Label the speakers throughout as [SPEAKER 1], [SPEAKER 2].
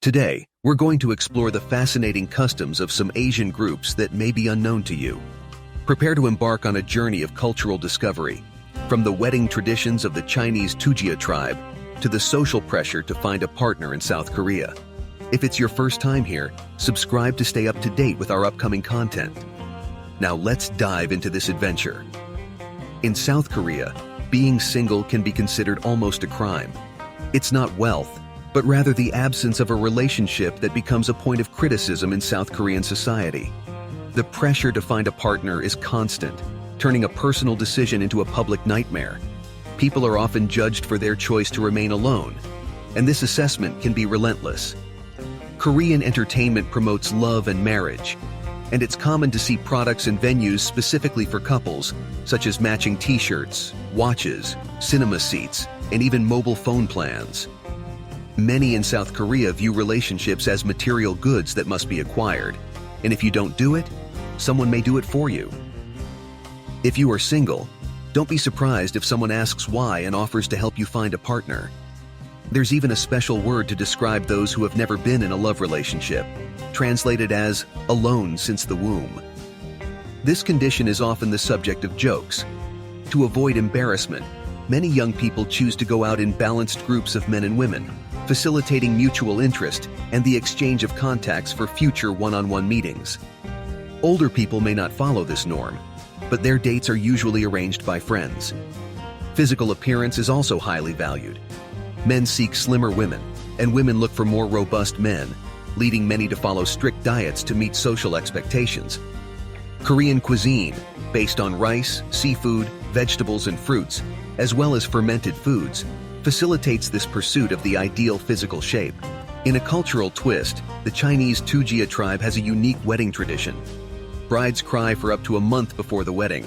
[SPEAKER 1] Today, we're going to explore the fascinating customs of some Asian groups that may be unknown to you. Prepare to embark on a journey of cultural discovery, from the wedding traditions of the Chinese Tujia tribe to the social pressure to find a partner in South Korea. If it's your first time here, subscribe to stay up to date with our upcoming content. Now let's dive into this adventure. In South Korea, being single can be considered almost a crime. It's not wealth, but rather the absence of a relationship that becomes a point of criticism in South Korean society. The pressure to find a partner is constant, turning a personal decision into a public nightmare. People are often judged for their choice to remain alone, and this assessment can be relentless. Korean entertainment promotes love and marriage, and it's common to see products and venues specifically for couples, such as matching t-shirts, watches, cinema seats, and even mobile phone plans. Many in South Korea view relationships as material goods that must be acquired, and if you don't do it, someone may do it for you. If you are single, don't be surprised if someone asks why and offers to help you find a partner. There's even a special word to describe those who have never been in a love relationship, translated as alone since the womb. This condition is often the subject of jokes. To avoid embarrassment, many young people choose to go out in balanced groups of men and women, facilitating mutual interest and the exchange of contacts for future one-on-one meetings. Older people may not follow this norm, but their dates are usually arranged by friends. Physical appearance is also highly valued. Men seek slimmer women, and women look for more robust men, leading many to follow strict diets to meet social expectations. Korean cuisine, based on rice, seafood, vegetables, and fruits, as well as fermented foods, facilitates this pursuit of the ideal physical shape. In a cultural twist, the Chinese Tujia tribe has a unique wedding tradition. Brides cry for up to a month before the wedding.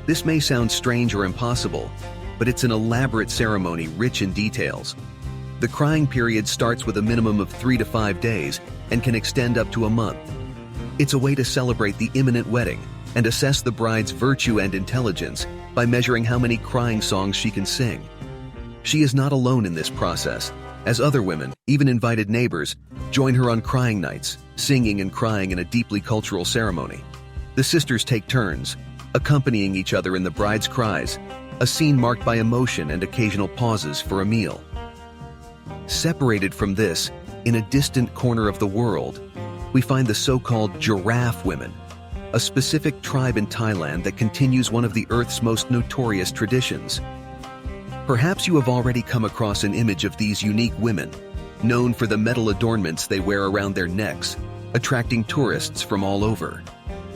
[SPEAKER 1] This may sound strange or impossible, but it's an elaborate ceremony rich in details. The crying period starts with a minimum of 3 to 5 days and can extend up to a month. It's a way to celebrate the imminent wedding and assess the bride's virtue and intelligence by measuring how many crying songs she can sing. She is not alone in this process, as other women, even invited neighbors, join her on crying nights, singing and crying in a deeply cultural ceremony. The sisters take turns, accompanying each other in the bride's cries, a scene marked by emotion and occasional pauses for a meal. Separated from this, in a distant corner of the world, we find the so-called giraffe women, a specific tribe in Thailand that continues one of the Earth's most notorious traditions. Perhaps you have already come across an image of these unique women, known for the metal adornments they wear around their necks, attracting tourists from all over.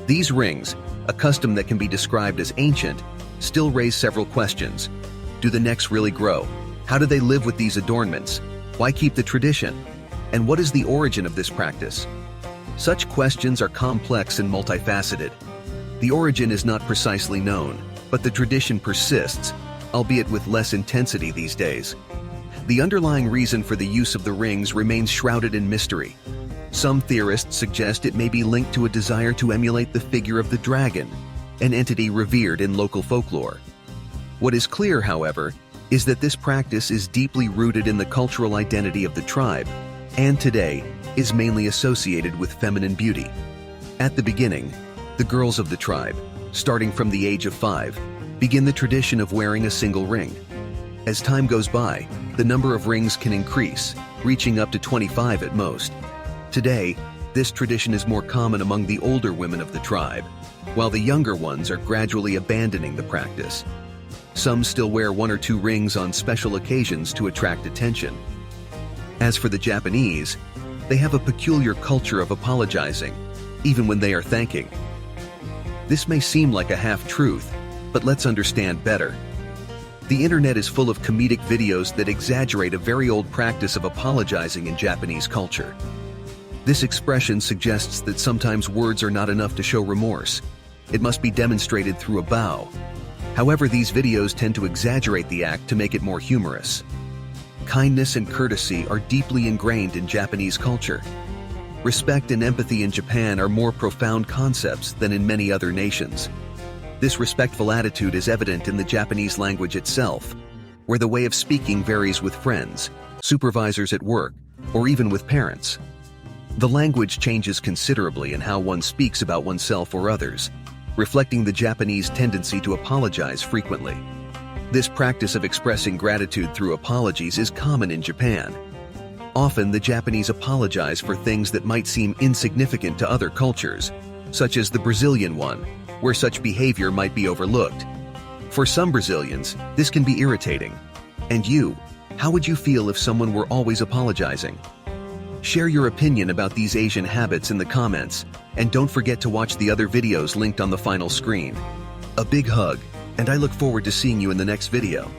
[SPEAKER 1] These rings, a custom that can be described as ancient, still raise several questions. Do the necks really grow? How do they live with these adornments? Why keep the tradition? And what is the origin of this practice? Such questions are complex and multifaceted. The origin is not precisely known, but the tradition persists, albeit with less intensity these days. The underlying reason for the use of the rings remains shrouded in mystery. Some theorists suggest it may be linked to a desire to emulate the figure of the dragon, an entity revered in local folklore. What is clear, however, is that this practice is deeply rooted in the cultural identity of the tribe, and today is mainly associated with feminine beauty. At the beginning, the girls of the tribe, starting from the age of 5, begin the tradition of wearing a single ring. As time goes by, the number of rings can increase, reaching up to 25 at most. Today, this tradition is more common among the older women of the tribe, while the younger ones are gradually abandoning the practice. Some still wear 1 or 2 rings on special occasions to attract attention. As for the Japanese, they have a peculiar culture of apologizing, even when they are thanking. This may seem like a half-truth, but let's understand better. The internet is full of comedic videos that exaggerate a very old practice of apologizing in Japanese culture. This expression suggests that sometimes words are not enough to show remorse. It must be demonstrated through a bow. However, these videos tend to exaggerate the act to make it more humorous. Kindness and courtesy are deeply ingrained in Japanese culture. Respect and empathy in Japan are more profound concepts than in many other nations. This respectful attitude is evident in the Japanese language itself, where the way of speaking varies with friends, supervisors at work, or even with parents. The language changes considerably in how one speaks about oneself or others, reflecting the Japanese tendency to apologize frequently. This practice of expressing gratitude through apologies is common in Japan. Often, the Japanese apologize for things that might seem insignificant to other cultures, such as the Brazilian one, where such behavior might be overlooked. For some Brazilians, this can be irritating. And you, how would you feel if someone were always apologizing? Share your opinion about these Asian habits in the comments, and don't forget to watch the other videos linked on the final screen. A big hug, and I look forward to seeing you in the next video.